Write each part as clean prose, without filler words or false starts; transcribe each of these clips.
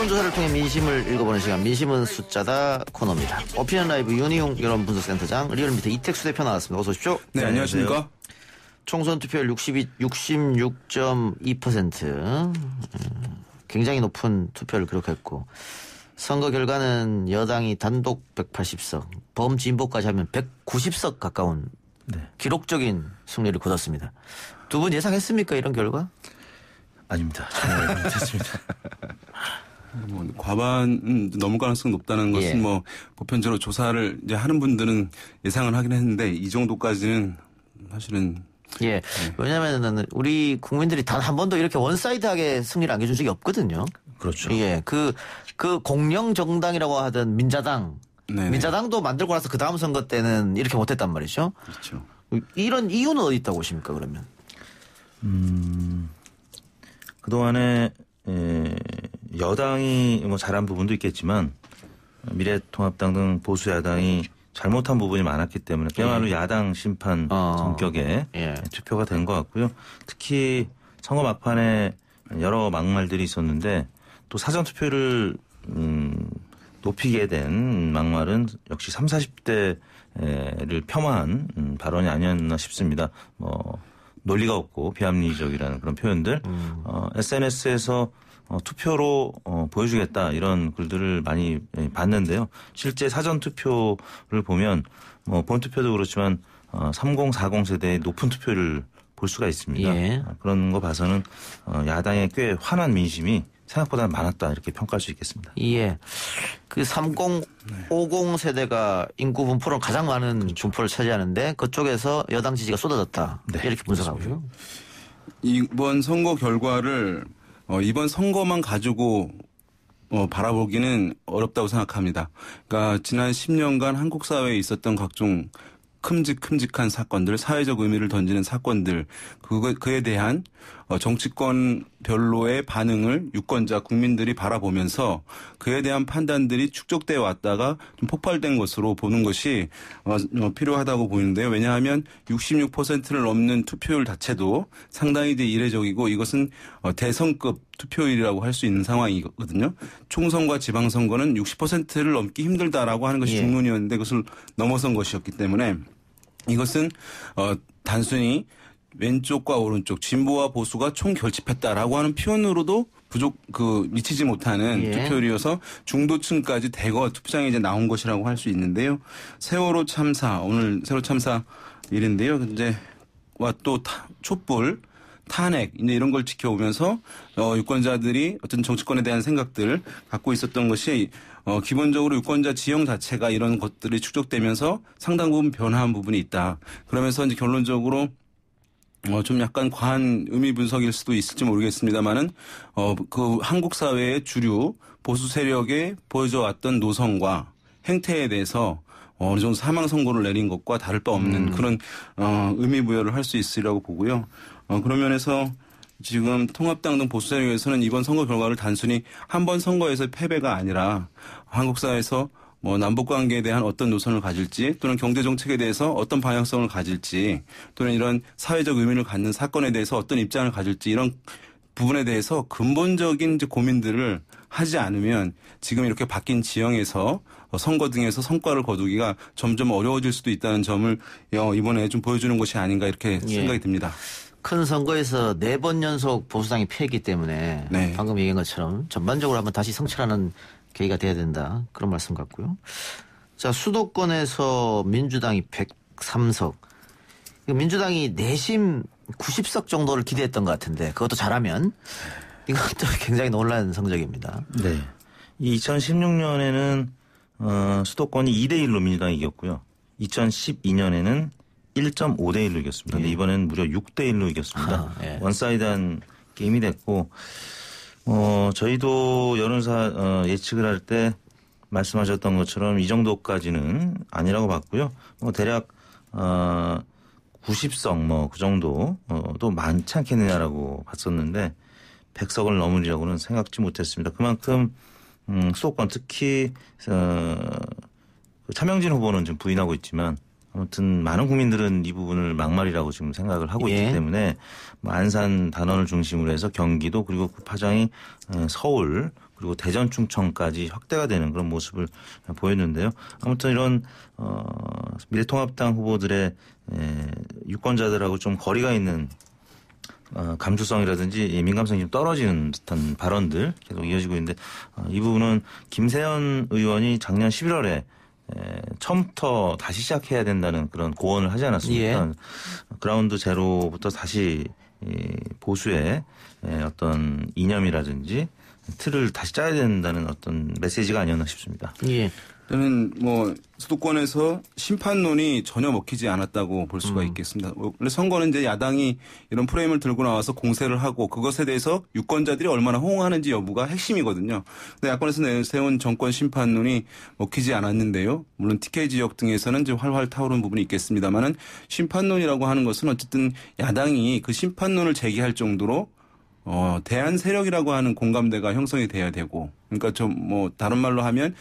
여론조사를 통해 민심을 읽어보는 시간, 민심은 숫자다 코너입니다. 오피니언 라이브 윤희용 여론분석센터장, 리얼미터 이택수 대표 나왔습니다. 어서 오십시오. 네, 안녕하십니까. 총선 투표율 66.2%. 굉장히 높은 투표를 기록했고, 선거 결과는 여당이 단독 180석, 범진보까지 하면 190석 가까운 기록적인 승리를 거뒀습니다. 두 분 예상했습니까, 이런 결과? 아닙니다. 전혀 못했습니다. 과반 넘을 가능성이 높다는 것은 보편적으로 조사를 이제 하는 분들은 예상을 하긴 했는데 이 정도까지는 사실은 왜냐하면 우리 국민들이 단 한 번도 이렇게 원사이드하게 승리를 안겨준 적이 없거든요. 그렇죠. 그 공영 정당이라고 하던 민자당. 네네. 민자당도 만들고 나서 그 다음 선거 때는 이렇게 못했단 말이죠. 그렇죠. 이런 이유는 어디 있다고 보십니까, 그러면? 그동안에 여당이 잘한 부분도 있겠지만 미래통합당 등 보수 야당이 잘못한 부분이 많았기 때문에 그야말로 야당 심판 성격의 투표가 된 것 같고요. 특히 선거 막판에 여러 막말들이 있었는데 또 사전투표를 높이게 된 막말은 역시 30, 40대를 폄하한 발언이 아니었나 싶습니다. 논리가 없고 비합리적이라는 그런 표현들. SNS에서 투표로 보여주겠다 이런 글들을 많이 봤는데요. 실제 사전투표를 보면 본투표도 그렇지만 30, 40 세대의 높은 투표를 볼 수가 있습니다. 그런 거 봐서는 야당의 꽤 환한 민심이 생각보다 많았다 이렇게 평가할 수 있겠습니다. 그 30, 50 세대가 인구 분포로 가장 많은 분포를 차지하는데 그쪽에서 여당 지지가 쏟아졌다. 이렇게 분석하고요. 이번 선거 결과를 이번 선거만 가지고 바라보기는 어렵다고 생각합니다. 그러니까 지난 10년간 한국 사회에 있었던 각종 큼직큼직한 사건들, 사회적 의미를 던지는 사건들, 그에 대한 정치권별로의 반응을 유권자 국민들이 바라보면서 그에 대한 판단들이 축적되어 왔다가 좀 폭발된 것으로 보는 것이 필요하다고 보이는데요. 왜냐하면 66%를 넘는 투표율 자체도 상당히 이례적이고 이것은 대선급 투표율이라고 할 수 있는 상황이거든요. 총선과 지방선거는 60%를 넘기 힘들다라고 하는 것이 중론이었는데 그것을 넘어선 것이었기 때문에 이것은 단순히 왼쪽과 오른쪽, 진보와 보수가 총결집했다라고 하는 표현으로도 미치지 못하는 투표율이어서 중도층까지 대거 투표장에 이제 나온 것이라고 할 수 있는데요. 세월호 참사, 오늘 세월호 참사 일인데요. 와 또 촛불, 탄핵, 이제 이런 걸 지켜오면서 유권자들이 어떤 정치권에 대한 생각들 갖고 있었던 것이 기본적으로 유권자 지형 자체가 이런 것들이 축적되면서 상당 부분 변화한 부분이 있다. 그러면서 이제 결론적으로 좀 약간 과한 의미 분석일 수도 있을지 모르겠습니다만은 그 한국 사회의 주류 보수 세력에 보여져 왔던 노선과 행태에 대해서 어느 정도 사망 선고를 내린 것과 다를 바 없는 그런 의미 부여를 할 수 있으리라고 보고요. 그런 면에서 지금 통합당 등 보수 세력에서는 이번 선거 결과를 단순히 한 번 선거에서 패배가 아니라 한국 사회에서 남북 관계에 대한 어떤 노선을 가질지 또는 경제 정책에 대해서 어떤 방향성을 가질지 또는 이런 사회적 의미를 갖는 사건에 대해서 어떤 입장을 가질지 이런 부분에 대해서 근본적인 이제 고민들을 하지 않으면 지금 이렇게 바뀐 지형에서 선거 등에서 성과를 거두기가 점점 어려워질 수도 있다는 점을 이번에 좀 보여주는 것이 아닌가 이렇게 생각이 듭니다. 큰 선거에서 4번 연속 보수당이 패했기 때문에 방금 얘기한 것처럼 전반적으로 한번 다시 성찰하는 계기가 돼야 된다. 그런 말씀 같고요. 자, 수도권에서 민주당이 103석. 민주당이 내심 90석 정도를 기대했던 것 같은데 그것도 잘하면 이것도 굉장히 놀라운 성적입니다. 네. 2016년에는 수도권이 2대1로 민주당이 이겼고요. 2012년에는 1.5대1로 이겼습니다. 근데 이번에는 무려 6대1로 이겼습니다. 원사이드한 게임이 됐고 저희도 여론사 예측을 할 때 말씀하셨던 것처럼 이 정도까지는 아니라고 봤고요. 대략 90석 그 정도도 많지 않겠느냐라고 봤었는데 100석을 넘으리라고는 생각지 못했습니다. 그만큼 수도권 특히 차명진 후보는 좀 부인하고 있지만 아무튼 많은 국민들은 이 부분을 막말이라고 지금 생각을 하고 예. 있기 때문에 뭐 안산 단원을 중심으로 해서 경기도 그리고 그 파장이 서울 그리고 대전 충청까지 확대가 되는 그런 모습을 보였는데요. 아무튼 이런 미래통합당 후보들의 유권자들하고 좀 거리가 있는 감수성이라든지 민감성이 좀 떨어지는 듯한 발언들 계속 이어지고 있는데 이 부분은 김세연 의원이 작년 11월에 처음부터 다시 시작해야 된다는 그런 고언을 하지 않았습니까? 예. 그라운드 제로부터 다시 보수의 어떤 이념이라든지 틀을 다시 짜야 된다는 어떤 메시지가 아니었나 싶습니다. 예. 저는 뭐 수도권에서 심판론이 전혀 먹히지 않았다고 볼 수가 있겠습니다. 원래 선거는 이제 야당이 이런 프레임을 들고 나와서 공세를 하고 그것에 대해서 유권자들이 얼마나 호응하는지 여부가 핵심이거든요. 근데 야권에서 내세운 정권 심판론이 먹히지 않았는데요. 물론 TK 지역 등에서는 좀 활활 타오르는 부분이 있겠습니다만은 심판론이라고 하는 것은 어쨌든 야당이 그 심판론을 제기할 정도로 대안 세력이라고 하는 공감대가 형성이 돼야 되고, 그러니까 좀 뭐 다른 말로 하면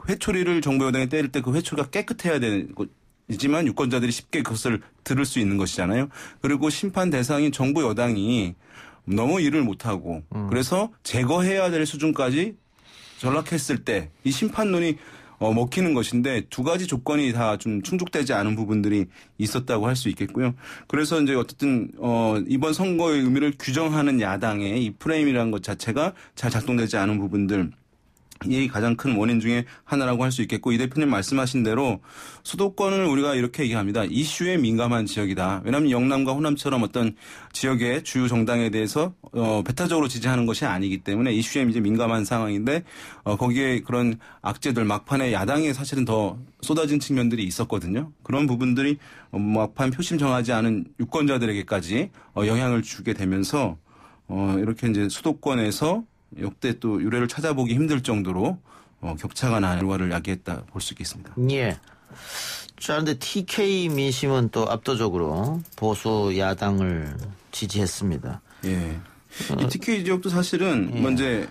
회초리를 정부 여당이 때릴 때 그 회초리가 깨끗해야 되지만 유권자들이 쉽게 그것을 들을 수 있는 것이잖아요. 그리고 심판 대상인 정부 여당이 너무 일을 못하고 그래서 제거해야 될 수준까지 전락했을 때 이 심판론이 먹히는 것인데 두 가지 조건이 다 좀 충족되지 않은 부분들이 있었다고 할 수 있겠고요. 그래서 이제 어쨌든 이번 선거의 의미를 규정하는 야당의 이 프레임이라는 것 자체가 잘 작동되지 않은 부분들 이 가장 큰 원인 중에 하나라고 할 수 있겠고 이 대표님 말씀하신 대로 수도권을 우리가 이렇게 얘기합니다. 이슈에 민감한 지역이다. 왜냐하면 영남과 호남처럼 어떤 지역의 주요 정당에 대해서 배타적으로 지지하는 것이 아니기 때문에 이슈에 이제 민감한 상황인데 거기에 그런 악재들 막판에 야당에 사실은 더 쏟아진 측면들이 있었거든요. 그런 부분들이 막판 표심 정하지 않은 유권자들에게까지 영향을 주게 되면서 이렇게 이제 수도권에서 역대 또 유례를 찾아보기 힘들 정도로 격차가 나는 결과를 야기했다 볼 수 있겠습니다. 예. 자, 그런데 TK 민심은 또 압도적으로 보수 야당을 지지했습니다. 예. 이 TK 지역도 사실은 이제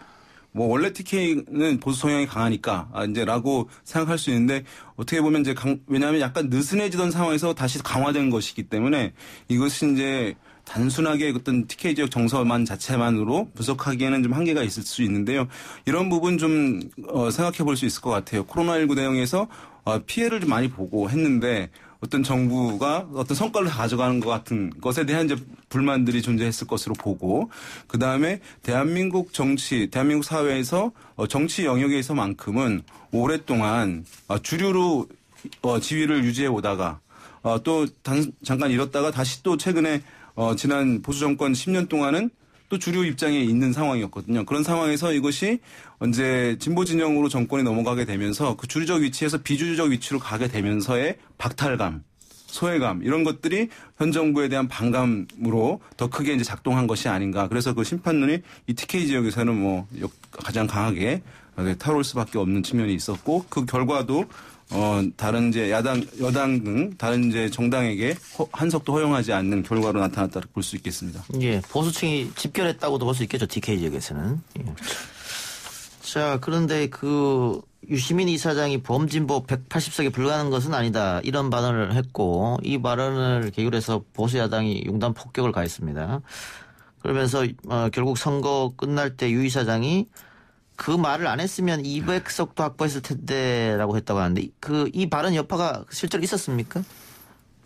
뭐 원래 TK는 보수 성향이 강하니까 이제라고 생각할 수 있는데 어떻게 보면 이제 왜냐하면 약간 느슨해지던 상황에서 다시 강화된 것이기 때문에 이것이 이제 단순하게 어떤 TK 지역 정서만 자체만으로 분석하기에는 좀 한계가 있을 수 있는데요. 이런 부분 좀 생각해 볼 수 있을 것 같아요. 코로나19 대응에서 피해를 좀 많이 보고 했는데 어떤 정부가 어떤 성과를 가져가는 것 같은 것에 대한 이제 불만들이 존재했을 것으로 보고 그 다음에 대한민국 사회에서 정치 영역에서만큼은 오랫동안 주류로 지위를 유지해 오다가 또 잠깐 잃었다가 다시 또 최근에 지난 보수 정권 10년 동안은 또 주류 입장에 있는 상황이었거든요. 그런 상황에서 이것이 언제 진보 진영으로 정권이 넘어가게 되면서 그 주류적 위치에서 비주류적 위치로 가게 되면서의 박탈감, 소외감 이런 것들이 현 정부에 대한 반감으로 더 크게 이제 작동한 것이 아닌가. 그래서 그 심판론이 이 TK 지역에서는 뭐 가장 강하게 타오를 수밖에 없는 측면이 있었고 그 결과도 다른 이제 여당 등 다른 이제 정당에게 한석도 허용하지 않는 결과로 나타났다고 볼 수 있겠습니다. 예, 보수층이 집결했다고도 볼 수 있겠죠. TK 지역에서는. 예. 자, 그런데 그 유시민 이사장이 범진보 180석에 불과한 것은 아니다. 이런 발언을 했고 이 발언을 계기로 해서 보수 야당이 융단 폭격을 가했습니다. 그러면서 결국 선거 끝날 때 유 이사장이 그 말을 안 했으면 200석도 확보했을 텐데라고 했다고 하는데 이 발언 여파가 실제로 있었습니까?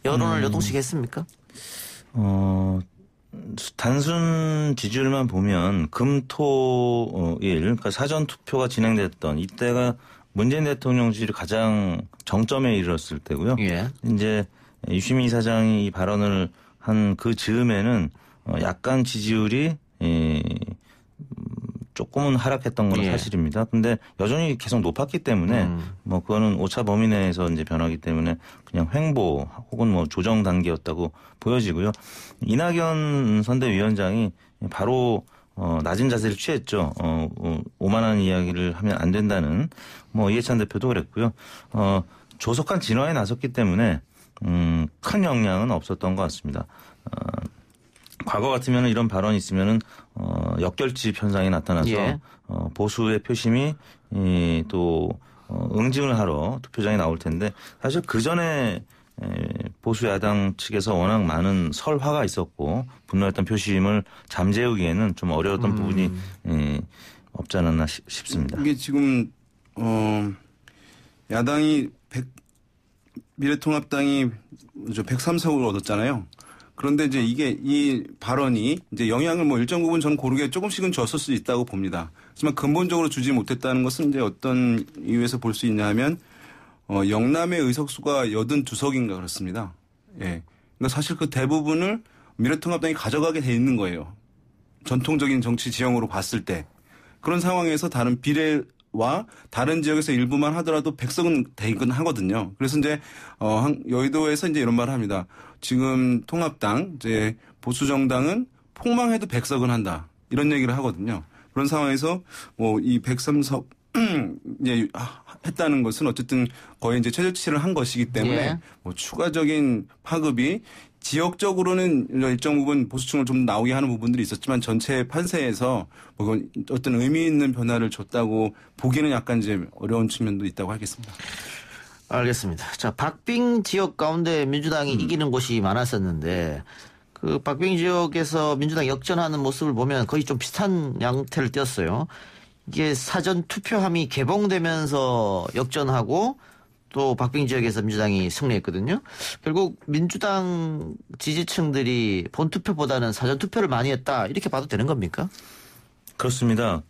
여론을 요동치겠습니까? 단순 지지율만 보면 금토일 그러니까 사전 투표가 진행됐던 이때가 문재인 대통령 지지율이 가장 정점에 이르렀을 때고요. 예. 이제 유시민 이사장이 이 발언을 한 그 즈음에는 약간 지지율이 조금은 하락했던 건 사실입니다. 근데 여전히 계속 높았기 때문에 뭐 그거는 오차 범위 내에서 이제 변하기 때문에 그냥 횡보 혹은 뭐 조정 단계였다고 보여지고요. 이낙연 선대위원장이 바로 낮은 자세를 취했죠. 오만한 이야기를 하면 안 된다는 뭐 이해찬 대표도 그랬고요. 조속한 진화에 나섰기 때문에 큰 영향은 없었던 것 같습니다. 과거 같으면 이런 발언이 있으면은 역결집 현상이 나타나서 보수의 표심이 또 응징을 하러 투표장에 나올 텐데 사실 그 전에 보수 야당 측에서 워낙 많은 설화가 있었고 분노했던 표심을 잠재우기에는 좀 어려웠던 부분이 없지 않았나 싶습니다. 이게 지금 야당이 미래통합당이 103석을 얻었잖아요. 그런데 이제 이 발언이 이제 영향을 뭐 일정 부분 저는 고르게 조금씩은 줬을 수 있다고 봅니다. 하지만 근본적으로 주지 못했다는 것은 이제 어떤 이유에서 볼 수 있냐 하면 영남의 의석수가 82석인가 그렇습니다. 예. 그러니까 사실 그 대부분을 미래통합당이 가져가게 돼 있는 거예요. 전통적인 정치 지형으로 봤을 때. 그런 상황에서 다른 비례와 다른 지역에서 일부만 하더라도 100석은 되긴 하거든요. 그래서 이제 여의도에서 이제 이런 말을 합니다. 지금 통합당, 이제 보수 정당은 폭망해도 100석은 한다. 이런 얘기를 하거든요. 그런 상황에서 뭐 이 103석 이제 했다는 것은 어쨌든 거의 이제 최저치를 한 것이기 때문에 예. 뭐 추가적인 파급이 지역적으로는 일정 부분 보수층을 좀 나오게 하는 부분들이 있었지만 전체 판세에서 뭐 어떤 의미 있는 변화를 줬다고 보기는 약간 이제 어려운 측면도 있다고 하겠습니다. 알겠습니다. 자, 박빙 지역 가운데 민주당이 이기는 곳이 많았었는데 그 박빙 지역에서 민주당 역전하는 모습을 보면 거의 좀 비슷한 양태를 띄었어요. 이게 사전 투표함이 개봉되면서 역전하고 또 박빙 지역에서 민주당이 승리했거든요. 결국 민주당 지지층들이 본투표보다는 사전 투표를 많이 했다 이렇게 봐도 되는 겁니까? 그렇습니다.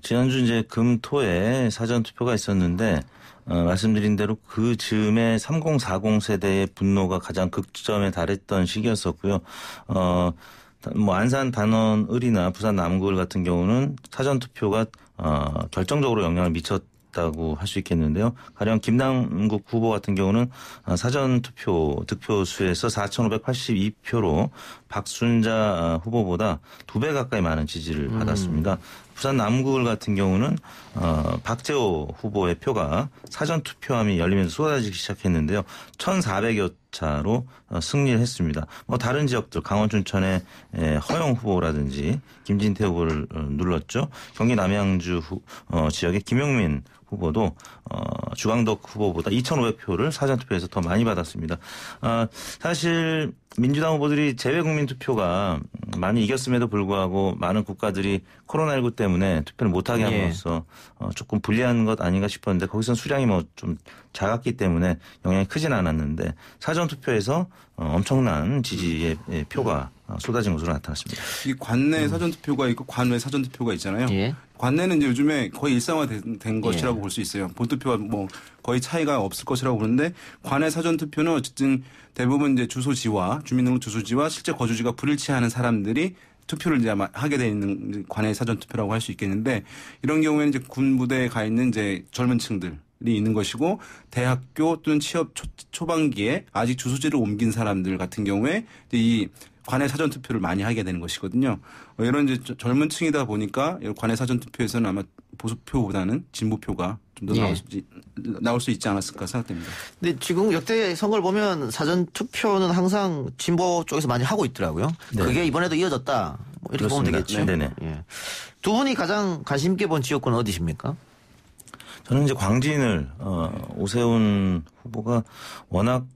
지난주 이제 금토에 사전 투표가 있었는데 말씀드린 대로 그 즈음에 3040 세대의 분노가 가장 극점에 달했던 시기였었고요. 뭐 안산 단원 을이나 부산 남구을 같은 경우는 사전 투표가 결정적으로 영향을 미쳤다고 할 수 있겠는데요. 가령 김남국 후보 같은 경우는 사전 투표 득표수에서 4,582표로 박순자 후보보다 2배 가까이 많은 지지를 받았습니다. 부산 남구을 같은 경우는 박재호 후보의 표가 사전 투표함이 열리면서 쏟아지기 시작했는데요. 1,400여 차로 승리를 했습니다. 뭐 다른 지역들 강원 춘천의 허영 후보라든지 김진태 후보를 눌렀죠. 경기 남양주 지역의 김용민 후보도 주광덕 후보보다 2,500표를 사전투표에서 더 많이 받았습니다. 사실 민주당 후보들이 재외국민투표가 많이 이겼음에도 불구하고 많은 국가들이 코로나19 때문에 투표를 못하게 함으로써 조금 불리한 것 아닌가 싶었는데 거기선 수량이 뭐 좀 작았기 때문에 영향이 크진 않았는데 사전투표에서 엄청난 지지의 표가 쏟아진 것으로 나타났습니다. 이 관내 사전투표가 있고 관외 사전투표가 있잖아요. 예. 관내는 이제 요즘에 거의 일상화된 것이라고 볼 수 있어요. 본투표와 뭐 거의 차이가 없을 것이라고 보는데 관내 사전투표는 어쨌든 대부분 이제 주소지와 주민등록 주소지와 실제 거주지가 불일치하는 사람들이 투표를 이제 아마 하게 돼 있는 관내 사전투표라고 할 수 있겠는데 이런 경우에는 이제 군부대에 가 있는 이제 젊은 층들이 있는 것이고 대학교 또는 취업 초반기에 아직 주소지를 옮긴 사람들 같은 경우에 이 관내 사전투표를 많이 하게 되는 것이거든요. 이런 이제 젊은 층이다 보니까 관내 사전투표에서는 아마 보수표보다는 진보표가 좀 더 나올 수 있지 않았을까 생각됩니다. 근데 지금 역대 선거를 보면 사전투표는 항상 진보 쪽에서 많이 하고 있더라고요. 네. 그게 이번에도 이어졌다. 뭐 이렇게 그렇습니다. 보면 되겠죠. 네네. 예. 두 분이 가장 관심 있게 본 지역구는 어디십니까? 저는 이제 광진을 오세훈 후보가 워낙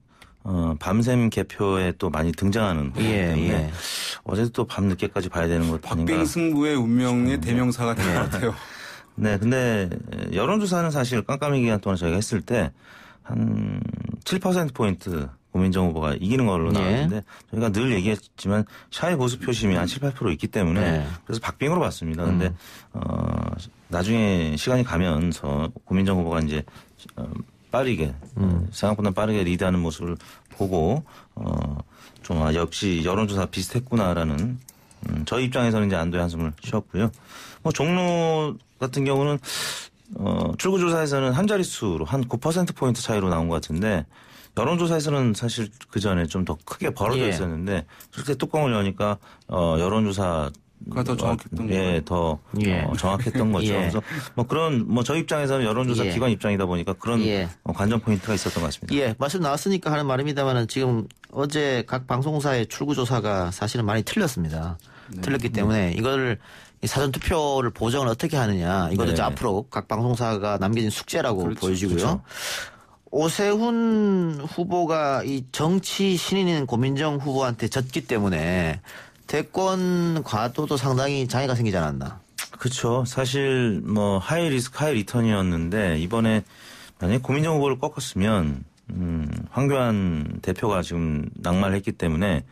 밤샘 개표에 또 많이 등장하는 부분 때문에 어제도 또 밤늦게까지 봐야 되는 것 아닌가. 박빙 승부의 운명의 대명사가 된 것 같아요. 네, 근데 여론조사는 사실 깜깜이 기간 동안 저희가 했을 때 한 7%포인트 고민정 후보가 이기는 걸로 나왔는데 저희가 늘 얘기했지만 샤이 보수 표심이 한 7, 8% 있기 때문에 그래서 박빙으로 봤습니다. 근데 나중에 시간이 가면서 고민정 후보가 이제 빠르게 생각보다 빠르게 리드하는 모습을 보고 좀 역시 여론조사 비슷했구나라는 저희 입장에서는 이제 안도의 한숨을 쉬었고요. 뭐 종로 같은 경우는 출구조사에서는 한 자릿수로 한 9%포인트 차이로 나온 것 같은데 여론조사에서는 사실 그 전에 좀 더 크게 벌어져 있었는데 실제 뚜껑을 여니까 여론조사 더 정확했던 더 정확했던 거죠. 그래서 뭐 그런 뭐 저희 입장에서는 여론조사 기관 입장이다 보니까 그런 관전 포인트가 있었던 것 같습니다. 예, 말씀 나왔으니까 하는 말입니다만은 지금 어제 각 방송사의 출구조사가 사실은 많이 틀렸습니다. 틀렸기 때문에 이걸 사전 투표를 보정을 어떻게 하느냐 이것도 이제 앞으로 각 방송사가 남겨진 숙제라고 보여지고요. 그렇죠. 오세훈 후보가 이 정치 신인인 고민정 후보한테 졌기 때문에 대권 과도도 상당히 장애가 생기지 않았나? 그렇죠. 사실 뭐 하이 리스크 하이 리턴이었는데 이번에 만약에 고민정 후보를 꺾었으면 황교안 대표가 지금 낙마를 했기 때문에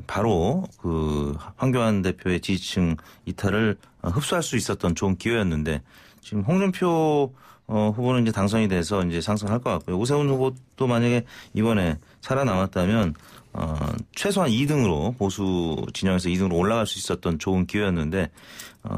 바로 그 황교안 대표의 지지층 이탈을 흡수할 수 있었던 좋은 기회였는데 지금 홍준표 후보는 이제 당선이 돼서 이제 상승할 것 같고요. 오세훈 후보도 만약에 이번에 살아남았다면 최소한 2등으로 보수 진영에서 2등으로 올라갈 수 있었던 좋은 기회였는데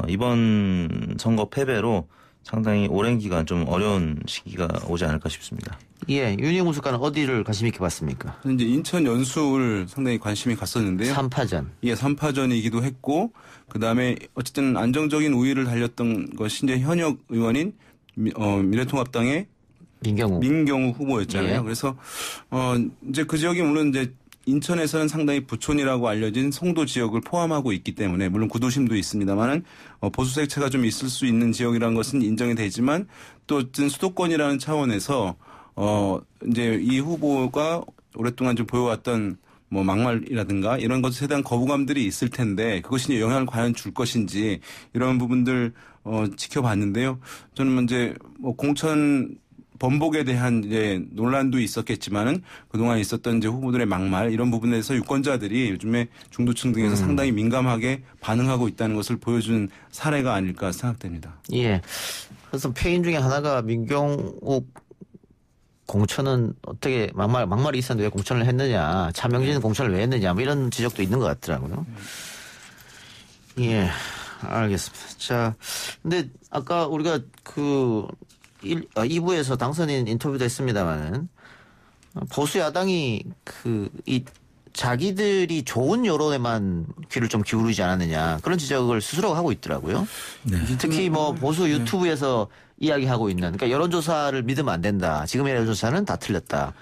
이번 선거 패배로 상당히 오랜 기간 좀 어려운 시기가 오지 않을까 싶습니다. 예, 윤희용 수사는 어디를 관심 있게 봤습니까? 이제 인천 연수를 상당히 관심이 갔었는데요. 3파전. 예, 3파전이기도 했고 그다음에 어쨌든 안정적인 우위를 달렸던 것이 이제 현역 의원인 미래통합당의 민경우 후보였잖아요. 예. 그래서 이제 그 지역이 물론 이제 인천에서는 상당히 부촌이라고 알려진 송도 지역을 포함하고 있기 때문에 물론 구도심도 있습니다만은 보수 색채가 좀 있을 수 있는 지역이라는 것은 인정이 되지만 또 어쨌든 수도권이라는 차원에서 이제 이 후보가 오랫동안 좀 보여왔던 뭐 막말이라든가 이런 것에 대한 거부감들이 있을 텐데 그것이 이제 영향을 과연 줄 것인지 이런 부분들 지켜봤는데요. 저는 이제 뭐 공천 번복에 대한 이제 논란도 있었겠지만은 그동안 있었던 이제 후보들의 막말 이런 부분에서 유권자들이 요즘에 중도층 등에서 상당히 민감하게 반응하고 있다는 것을 보여준 사례가 아닐까 생각됩니다. 예. 그래서 패인 중에 하나가 민경욱 공천은 어떻게 막말이 있었는데 왜 공천을 했느냐, 차명진은 공천을 왜 했느냐, 뭐 이런 지적도 있는 것 같더라고요. 예, 알겠습니다. 자, 근데 아까 우리가 2부에서 당선인 인터뷰도 했습니다만은 보수 야당이 자기들이 좋은 여론에만 귀를 좀 기울이지 않았느냐 그런 지적을 스스로 하고 있더라고요. 네. 특히 뭐 보수 유튜브에서 이야기하고 있는 그러니까 여론조사를 믿으면 안 된다. 지금의 여론조사는 다 틀렸다.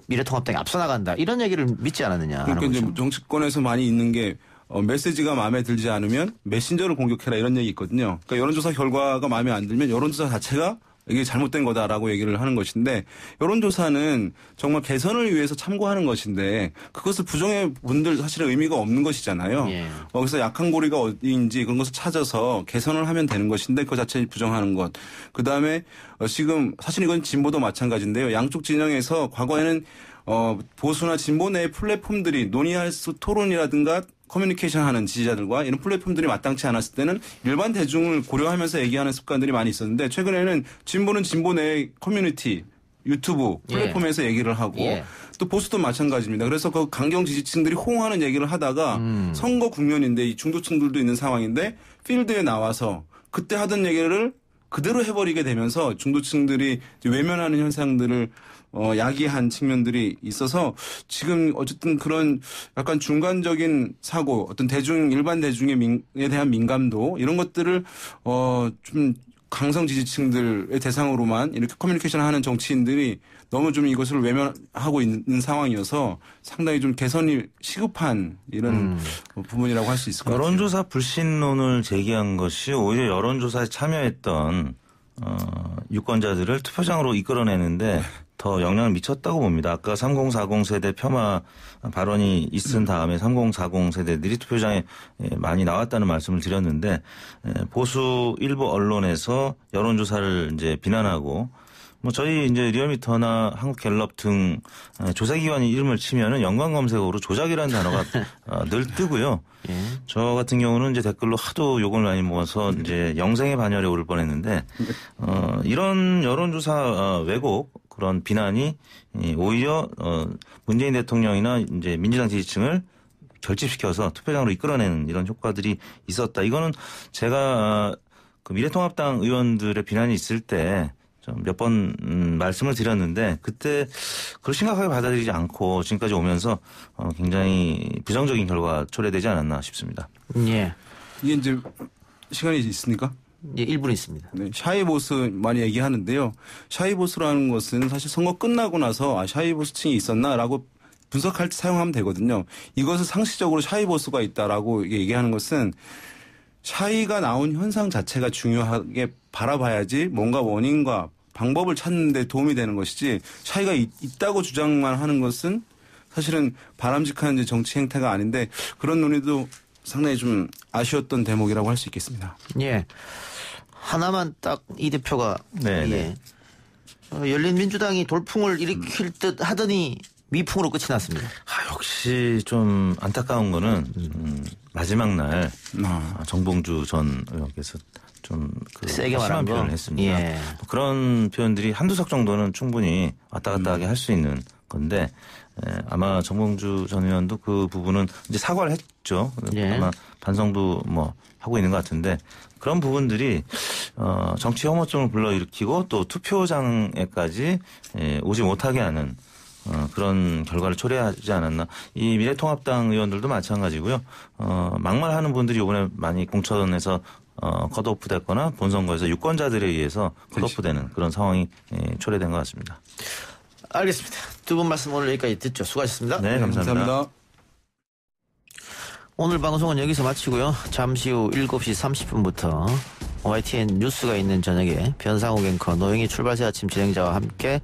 미래통합당이 앞서 나간다. 이런 얘기를 믿지 않았느냐. 그러니까 이제 정치권에서 많이 있는 게 메시지가 마음에 들지 않으면 메신저를 공격해라 이런 얘기 있거든요. 그러니까 여론조사 결과가 마음에 안 들면 여론조사 자체가 이게 잘못된 거다라고 얘기를 하는 것인데 여론조사는 정말 개선을 위해서 참고하는 것인데 그것을 부정해 본들 사실은 의미가 없는 것이잖아요. 예. 그래서 약한 고리가 어디인지 그런 것을 찾아서 개선을 하면 되는 것인데 그 자체를 부정하는 것. 그다음에 지금 사실 이건 진보도 마찬가지인데요. 양쪽 진영에서 과거에는 보수나 진보 내의 플랫폼들이 논의할 수 토론이라든가 커뮤니케이션 하는 지지자들과 이런 플랫폼들이 마땅치 않았을 때는 일반 대중을 고려하면서 얘기하는 습관들이 많이 있었는데 최근에는 진보는 진보 내의 커뮤니티, 유튜브 플랫폼에서 얘기를 하고 또 보수도 마찬가지입니다. 그래서 그 강경 지지층들이 호응하는 얘기를 하다가 선거 국면인데 이 중도층들도 있는 상황인데 필드에 나와서 그때 하던 얘기를 그대로 해버리게 되면서 중도층들이 외면하는 현상들을 야기한 측면들이 있어서 지금 어쨌든 그런 약간 중간적인 사고, 어떤 일반 대중에 대한 민감도 이런 것들을 좀 강성 지지층들의 대상으로만 이렇게 커뮤니케이션 하는 정치인들이 너무 좀 이것을 외면하고 있는 상황이어서 상당히 좀 개선이 시급한 이런 부분이라고 할 수 있을 것 같아요. 여론조사 불신론을 제기한 것이 오히려 여론조사에 참여했던 유권자들을 투표장으로 이끌어내는데 더 영향을 미쳤다고 봅니다. 아까 3040 세대 폄하 발언이 있은 다음에 3040 세대들이 투표장에 많이 나왔다는 말씀을 드렸는데 보수 일부 언론에서 여론조사를 이제 비난하고 뭐 저희 이제 리얼미터나 한국갤럽 등 조사기관이 이름을 치면은 연관 검색어로 조작이라는 단어가 늘 뜨고요. 저 같은 경우는 이제 댓글로 하도 욕을 많이 먹어서 이제 영생의 반열에 오를 뻔했는데 이런 여론조사 왜곡 그런 비난이 오히려 문재인 대통령이나 이제 민주당 지지층을 결집시켜서 투표장으로 이끌어내는 이런 효과들이 있었다. 이거는 제가 그 미래통합당 의원들의 비난이 있을 때 몇 번 말씀을 드렸는데 그때 그걸 심각하게 받아들이지 않고 지금까지 오면서 굉장히 부정적인 결과가 초래되지 않았나 싶습니다. 예. 이게 이제 시간이 있습니까? 예, 1분 있습니다. 네, 샤이보스 많이 얘기하는데요. 샤이보스라는 것은 사실 선거 끝나고 나서 샤이보스층이 있었나라고 분석할 때 사용하면 되거든요. 이것을 상시적으로 샤이보스가 있다라고 얘기하는 것은 샤이가 나온 현상 자체가 중요하게 바라봐야지 뭔가 원인과 방법을 찾는 데 도움이 되는 것이지 차이가 있다고 주장만 하는 것은 사실은 바람직한 이제 정치 행태가 아닌데 그런 논의도 상당히 좀 아쉬웠던 대목이라고 할 수 있겠습니다. 예. 하나만 딱 이 대표가 네. 예. 열린민주당이 돌풍을 일으킬 듯 하더니 미풍으로 끝이 났습니다. 역시 좀 안타까운 거는 마지막 날 정봉주 전 의원께서 좀 세게 심한 표현을 했습니다. 예. 그런 표현들이 한두 석 정도는 충분히 왔다 갔다 하게 할 수 있는 건데 아마 정봉주 전 의원도 그 부분은 이제 사과를 했죠. 예. 아마 반성도 뭐 하고 있는 것 같은데 그런 부분들이 정치 혐오증을 불러일으키고 또 투표장에까지 오지 못하게 하는 그런 결과를 초래하지 않았나. 이 미래통합당 의원들도 마찬가지고요. 막말하는 분들이 이번에 많이 공천에서 컷오프 됐거나 본선거에서 유권자들에 의해서 컷오프 되는 그런 상황이 초래된 것 같습니다. 알겠습니다. 두 분 말씀 오늘 여기까지 듣죠. 수고하셨습니다. 네, 감사합니다. 오늘 방송은 여기서 마치고요. 잠시 후 7시 30분부터 YTN 뉴스가 있는 저녁에 변상욱 앵커 노영희 출발새 아침 진행자와 함께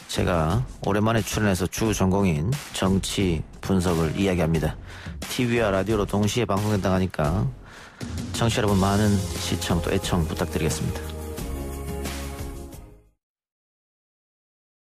제가 오랜만에 출연해서 주 전공인 정치 분석을 이야기합니다. TV와 라디오로 동시에 방송된다고 하니까 청취자 여러분 많은 시청 또 애청 부탁드리겠습니다.